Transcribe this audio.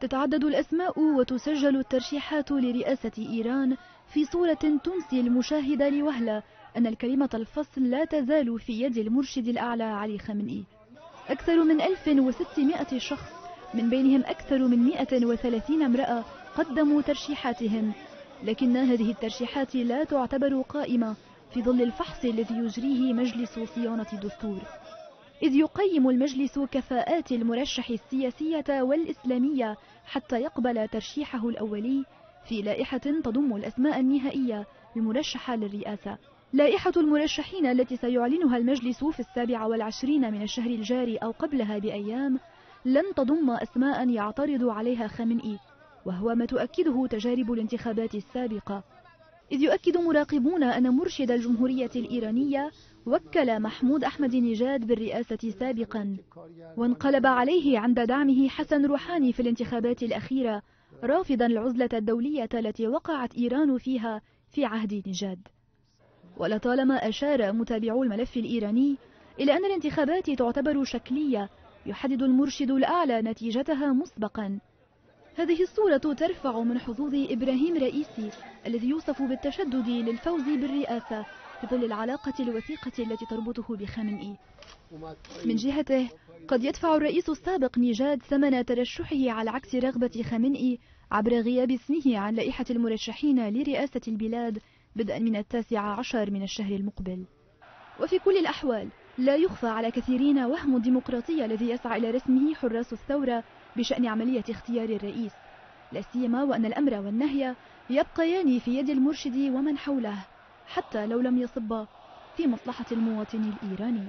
تتعدد الأسماء وتسجل الترشيحات لرئاسة إيران في صورة تنسي المشاهد لوهلة أن الكلمة الفصل لا تزال في يد المرشد الأعلى علي خامنئي. أكثر من 1600 شخص من بينهم أكثر من 130 امرأة قدموا ترشيحاتهم، لكن هذه الترشيحات لا تعتبر قائمة في ظل الفحص الذي يجريه مجلس صيانة الدستور، إذ يقيم المجلس كفاءات المرشح السياسية والإسلامية حتى يقبل ترشيحه الأولي في لائحة تضم الأسماء النهائية المرشحة للرئاسة. لائحة المرشحين التي سيعلنها المجلس في 27 من الشهر الجاري أو قبلها بأيام لن تضم أسماء يعترض عليها خامنئي، وهو ما تؤكده تجارب الانتخابات السابقة، إذ يؤكد مراقبون أن مرشد الجمهورية الإيرانية وكل محمود أحمد نژاد بالرئاسة سابقا، وانقلب عليه عند دعمه حسن روحاني في الانتخابات الأخيرة، رافضا العزلة الدولية التي وقعت إيران فيها في عهد نژاد. ولطالما أشار متابعو الملف الإيراني إلى أن الانتخابات تعتبر شكلية يحدد المرشد الأعلى نتيجتها مسبقا. هذه الصورة ترفع من حظوظ إبراهيم رئيسي الذي يوصف بالتشدد للفوز بالرئاسة في ظل العلاقة الوثيقة التي تربطه بخامنئي. من جهته قد يدفع الرئيس السابق نژاد ثمن ترشحه على عكس رغبة خامنئي عبر غياب اسمه عن لائحة المرشحين لرئاسة البلاد بدءا من 19 من الشهر المقبل. وفي كل الأحوال لا يخفى على كثيرين وهم الديمقراطية الذي يسعى إلى رسمه حراس الثورة بشأن عملية اختيار الرئيس، لا سيما وأن الأمر والنهي يبقيان في يد المرشد ومن حوله حتى لو لم يصب في مصلحة المواطن الإيراني.